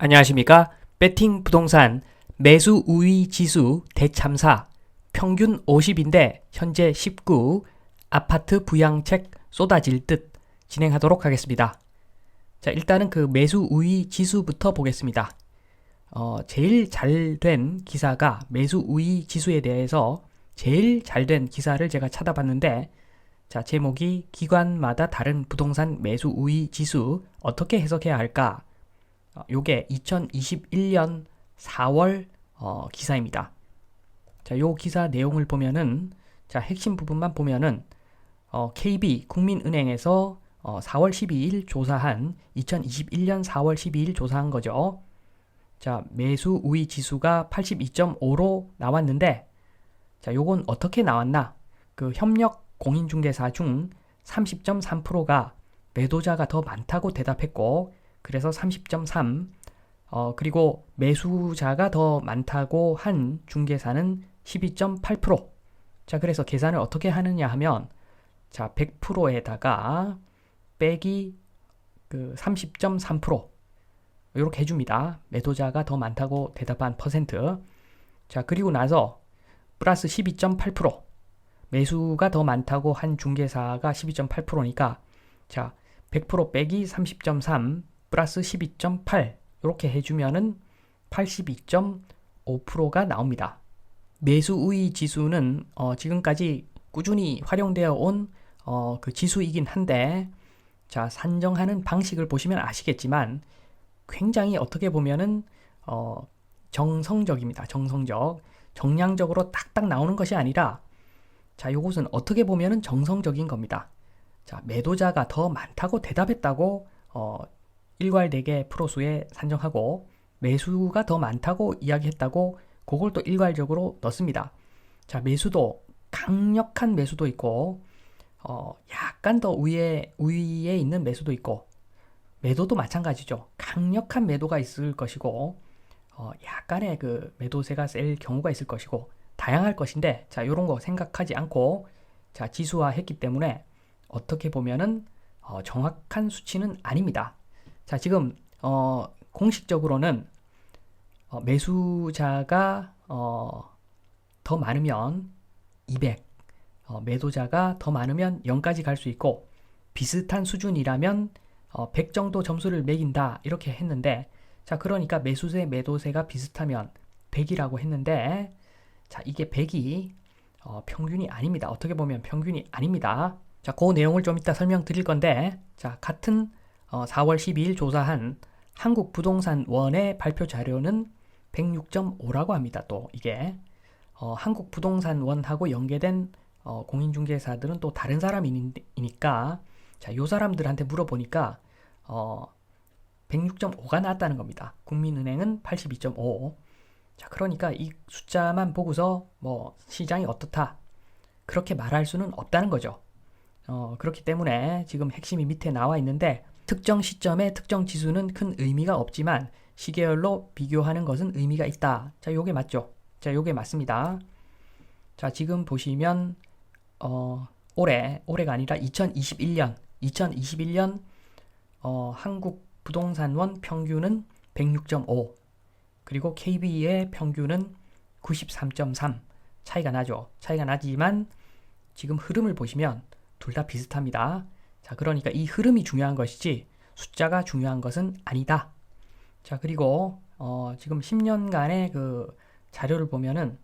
안녕하십니까? 배팅 부동산 매수 우위 지수 대참사 평균 50인데 현재 19 아파트 부양책 쏟아질 듯 진행하도록 하겠습니다. 자, 일단은 그 매수 우위 지수부터 보겠습니다. 제일 잘 된 기사가 매수 우위 지수에 대해서 제일 잘 된 기사를 제가 찾아봤는데, 자, 제목이 기관마다 다른 부동산 매수 우위 지수 어떻게 해석해야 할까? 요게 2021년 4월 기사입니다. 자, 요 기사 내용을 보면은, 자, 핵심 부분만 보면은 KB 국민은행에서 4월 12일 조사한 2021년 4월 12일 조사한 거죠. 자, 매수 우위 지수가 82.5로 나왔는데, 자, 요건 어떻게 나왔나? 그 협력 공인중개사 중 30.3%가 매도자가 더 많다고 대답했고, 그래서 30.3, 그리고 매수자가 더 많다고 한 중개사는 12.8%. 자, 그래서 계산을 어떻게 하느냐 하면, 자, 100%에다가 빼기 그 30.3%. 이렇게 해줍니다. 매도자가 더 많다고 대답한 퍼센트. 자, 그리고 나서 플러스 12.8%. 매수가 더 많다고 한 중개사가 12.8%니까, 자, 100% 빼기 30.3 플러스 12.8 이렇게 해주면은 82.5%가 나옵니다. 매수 우위 지수는 지금까지 꾸준히 활용되어 온 그 지수이긴 한데, 자, 산정하는 방식을 보시면 아시겠지만 굉장히 어떻게 보면은 정성적입니다. 정성적. 정량적으로 딱딱 나오는 것이 아니라, 자, 요것은 어떻게 보면은 정성적인 겁니다. 자, 매도자가 더 많다고 대답했다고 일괄되게 프로수에 산정하고, 매수가 더 많다고 이야기했다고 그걸 또 일괄적으로 넣습니다. 자, 매수도 강력한 매수도 있고, 약간 더 위에 있는 매수도 있고, 매도도 마찬가지죠. 강력한 매도가 있을 것이고, 약간의 그 매도세가 셀 경우가 있을 것이고, 다양할 것인데, 자, 요런 거 생각하지 않고, 자, 지수화했기 때문에 어떻게 보면은 정확한 수치는 아닙니다. 자, 지금 공식적으로는 매수자가 더 많으면 200, 매도자가 더 많으면 0까지 갈 수 있고, 비슷한 수준이라면 100 정도 점수를 매긴다 이렇게 했는데, 자, 그러니까 매수세 매도세가 비슷하면 100이라고 했는데, 자, 이게 100이 평균이 아닙니다. 어떻게 보면 평균이 아닙니다. 자, 그 내용을 좀 이따 설명드릴 건데, 자, 같은 4월 12일 조사한 한국부동산원의 발표 자료는 106.5라고 합니다. 또 이게 한국부동산원하고 연계된 공인중개사들은 또 다른 사람이니까, 자, 요 사람들한테 물어보니까 106.5가 나왔다는 겁니다. 국민은행은 82.5. 자, 그러니까 이 숫자만 보고서 뭐 시장이 어떻다 그렇게 말할 수는 없다는 거죠. 그렇기 때문에 지금 핵심이 밑에 나와 있는데, 특정 시점에 특정 지수는 큰 의미가 없지만 시계열로 비교하는 것은 의미가 있다. 자, 요게 맞죠? 자, 요게 맞습니다. 자, 지금 보시면 올해가 아니라 2021년 한국 부동산원 평균은 106.5, 그리고 KB의 평균은 93.3. 차이가 나죠. 차이가 나지만 지금 흐름을 보시면 둘 다 비슷합니다. 자, 그러니까 이 흐름이 중요한 것이지 숫자가 중요한 것은 아니다. 자, 그리고 지금 10년간의 그 자료를 보면은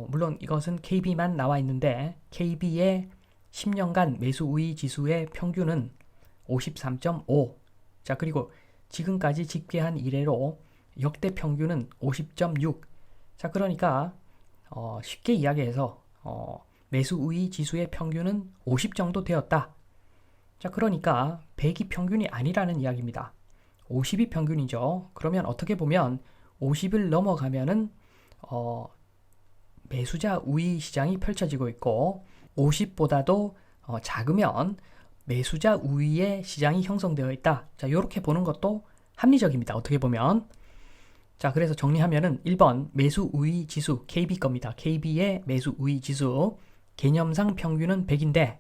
물론 이것은 KB만 나와 있는데, KB의 10년간 매수 우위 지수의 평균은 53.5. 자, 그리고 지금까지 집계한 이래로 역대 평균은 50.6. 자, 그러니까 쉽게 이야기해서 매수 우위 지수의 평균은 50 정도 되었다. 자, 그러니까 100이 평균이 아니라는 이야기입니다. 50이 평균이죠. 그러면 어떻게 보면 50을 넘어가면은 매수자 우위 시장이 펼쳐지고 있고, 50보다도 작으면 매수자 우위의 시장이 형성되어 있다. 자, 이렇게 보는 것도 합리적입니다. 어떻게 보면. 자, 그래서 정리하면은 1번 매수 우위 지수 KB 겁니다. KB의 매수 우위 지수 개념상 평균은 100인데,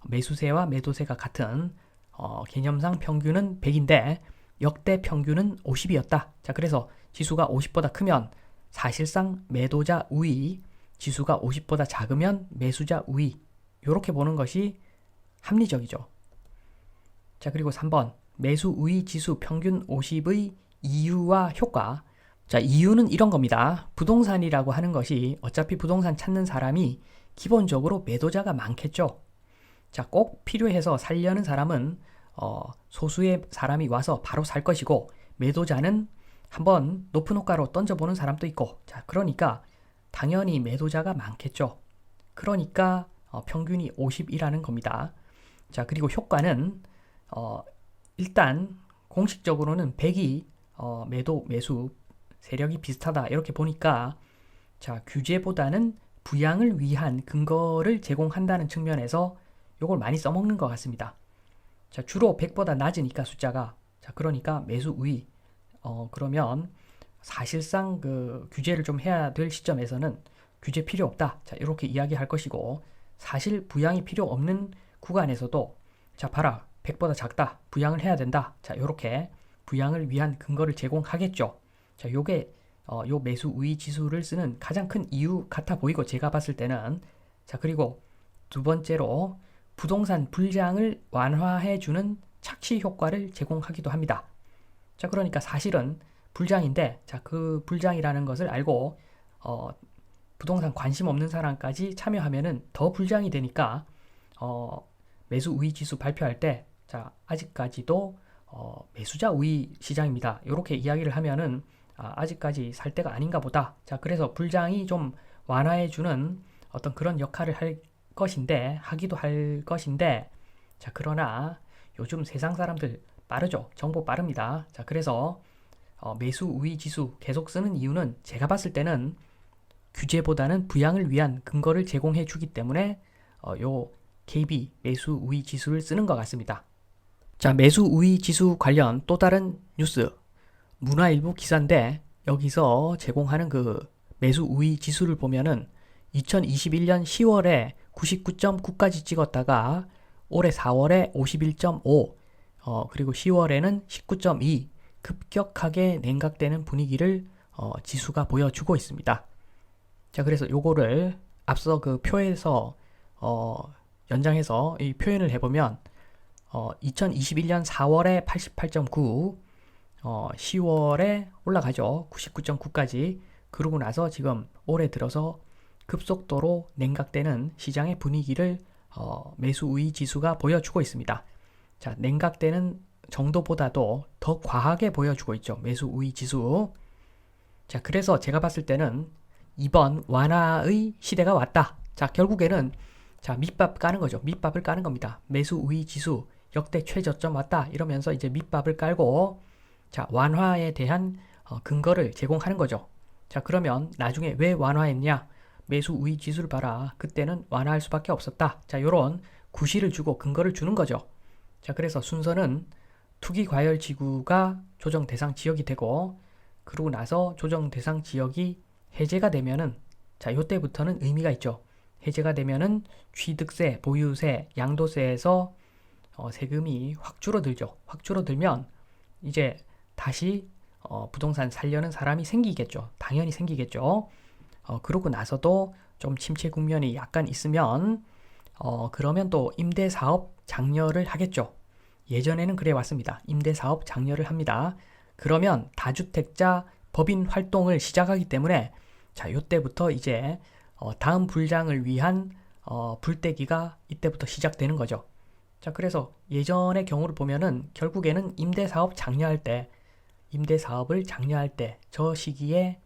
매수세와 매도세가 같은 개념상 평균은 100인데 역대 평균은 50이었다. 자, 그래서 지수가 50보다 크면 사실상 매도자 우위, 지수가 50보다 작으면 매수자 우위. 이렇게 보는 것이 합리적이죠. 자, 그리고 3번. 매수 우위 지수 평균 50의 이유와 효과. 자, 이유는 이런 겁니다. 부동산이라고 하는 것이 어차피 부동산 찾는 사람이 기본적으로 매도자가 많겠죠. 자, 꼭 필요해서 살려는 사람은 소수의 사람이 와서 바로 살 것이고, 매도자는 한번 높은 호가로 던져보는 사람도 있고, 자, 그러니까 당연히 매도자가 많겠죠. 그러니까 평균이 50이라는 겁니다. 자, 그리고 효과는 일단 공식적으로는 100이 매도, 매수 세력이 비슷하다 이렇게 보니까, 자, 규제보다는 부양을 위한 근거를 제공한다는 측면에서 요걸 많이 써먹는 것 같습니다. 자, 주로 100보다 낮으니까 숫자가, 자, 그러니까 매수 우위. 그러면 사실상 그 규제를 좀 해야 될 시점에서는 규제 필요 없다. 자, 이렇게 이야기할 것이고, 사실 부양이 필요 없는 구간에서도, 자, 봐라, 100보다 작다. 부양을 해야 된다. 자, 이렇게 부양을 위한 근거를 제공하겠죠. 자, 요게 요 매수 우위 지수를 쓰는 가장 큰 이유 같아 보이고, 제가 봤을 때는. 자, 그리고 두 번째로 부동산 불장을 완화해주는 착시 효과를 제공하기도 합니다. 자, 그러니까 사실은 불장인데, 자, 그 불장이라는 것을 알고 부동산 관심 없는 사람까지 참여하면은 더 불장이 되니까 매수 우위 지수 발표할 때, 자, 아직까지도 매수자 우위 시장입니다. 이렇게 이야기를 하면은 아직까지 살 때가 아닌가 보다. 자, 그래서 불장이 좀 완화해주는 어떤 그런 역할을 할 것인데, 하기도 할 것인데, 자, 그러나 요즘 세상 사람들 빠르죠. 정보 빠릅니다. 자, 그래서 매수 우위 지수 계속 쓰는 이유는 제가 봤을 때는 규제보다는 부양을 위한 근거를 제공해 주기 때문에 요 KB 매수 우위 지수를 쓰는 것 같습니다. 자, 매수 우위 지수 관련 또 다른 뉴스, 문화일보 기사인데, 여기서 제공하는 그 매수 우위 지수를 보면은 2021년 10월에 99.9까지 찍었다가 올해 4월에 51.5, 그리고 10월에는 19.2 급격하게 냉각되는 분위기를 지수가 보여주고 있습니다. 자, 그래서 요거를 앞서 그 표에서 연장해서 이 표현을 해보면 2021년 4월에 88.9, 10월에 올라가죠. 99.9까지. 그러고 나서 지금 올해 들어서 급속도로 냉각되는 시장의 분위기를 매수 우위 지수가 보여주고 있습니다. 자, 냉각되는 정도보다도 더 과하게 보여주고 있죠. 매수 우위 지수. 자, 그래서 제가 봤을 때는 이번 완화의 시대가 왔다. 자, 결국에는 자, 밑밥 까는 거죠. 밑밥을 까는 겁니다. 매수 우위 지수 역대 최저점 왔다. 이러면서 이제 밑밥을 깔고, 자, 완화에 대한 근거를 제공하는 거죠. 자, 그러면 나중에 왜 완화했냐? 매수 우위 지수를 봐라. 그때는 완화할 수밖에 없었다. 자, 요런 구실을 주고 근거를 주는 거죠. 자, 그래서 순서는 투기 과열 지구가 조정 대상 지역이 되고, 그러고 나서 조정 대상 지역이 해제가 되면은, 자, 요때부터는 의미가 있죠. 해제가 되면은 취득세, 보유세, 양도세에서 세금이 확 줄어들죠. 확 줄어들면 이제 다시 부동산 살려는 사람이 생기겠죠. 당연히 생기겠죠. 그러고 나서도 좀 침체 국면이 약간 있으면 그러면 또 임대사업 장려를 하겠죠. 예전에는 그래 왔습니다. 임대사업 장려를 합니다. 그러면 다주택자 법인 활동을 시작하기 때문에, 자, 요때부터 이제 다음 불장을 위한 불때기가 이때부터 시작되는 거죠. 자, 그래서 예전의 경우를 보면은 결국에는 임대사업을 장려할 때 저 시기에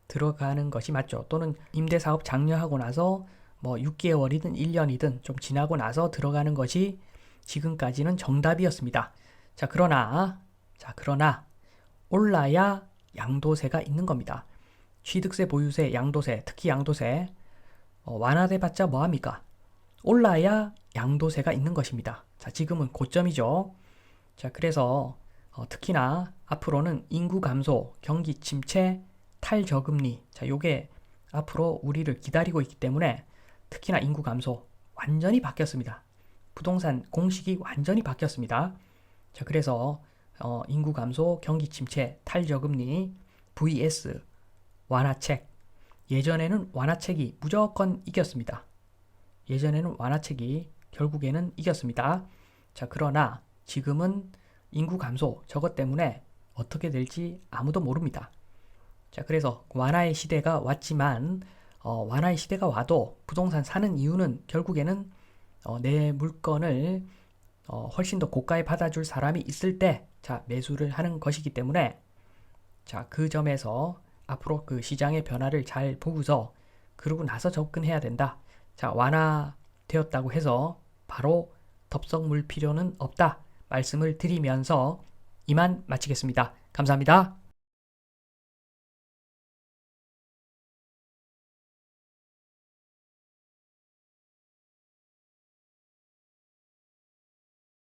들어가는 것이 맞죠. 또는 임대사업 장려하고 나서 뭐 6개월이든 1년이든 좀 지나고 나서 들어가는 것이 지금까지는 정답이었습니다. 자, 그러나 올라야 양도세가 있는 겁니다. 취득세, 보유세, 양도세, 특히 양도세 완화돼봤자 뭐합니까? 올라야 양도세가 있는 것입니다. 자, 지금은 고점이죠. 자, 그래서 특히나 앞으로는 인구 감소, 경기 침체, 탈저금리, 자, 요게 앞으로 우리를 기다리고 있기 때문에 특히나 인구 감소 완전히 바뀌었습니다. 부동산 공식이 완전히 바뀌었습니다. 자, 그래서 인구 감소, 경기 침체, 탈저금리, vs 완화책. 예전에는 완화책이 무조건 이겼습니다. 예전에는 완화책이 결국에는 이겼습니다. 자, 그러나 지금은 인구 감소, 저것 때문에 어떻게 될지 아무도 모릅니다. 자, 그래서 완화의 시대가 왔지만 완화의 시대가 와도 부동산 사는 이유는 결국에는 내 물건을 훨씬 더 고가에 받아줄 사람이 있을 때 자, 매수를 하는 것이기 때문에 자, 그 점에서 앞으로 그 시장의 변화를 잘 보고서 그러고 나서 접근해야 된다. 자, 완화되었다고 해서 바로 덥석 물 필요는 없다. 말씀을 드리면서 이만 마치겠습니다. 감사합니다.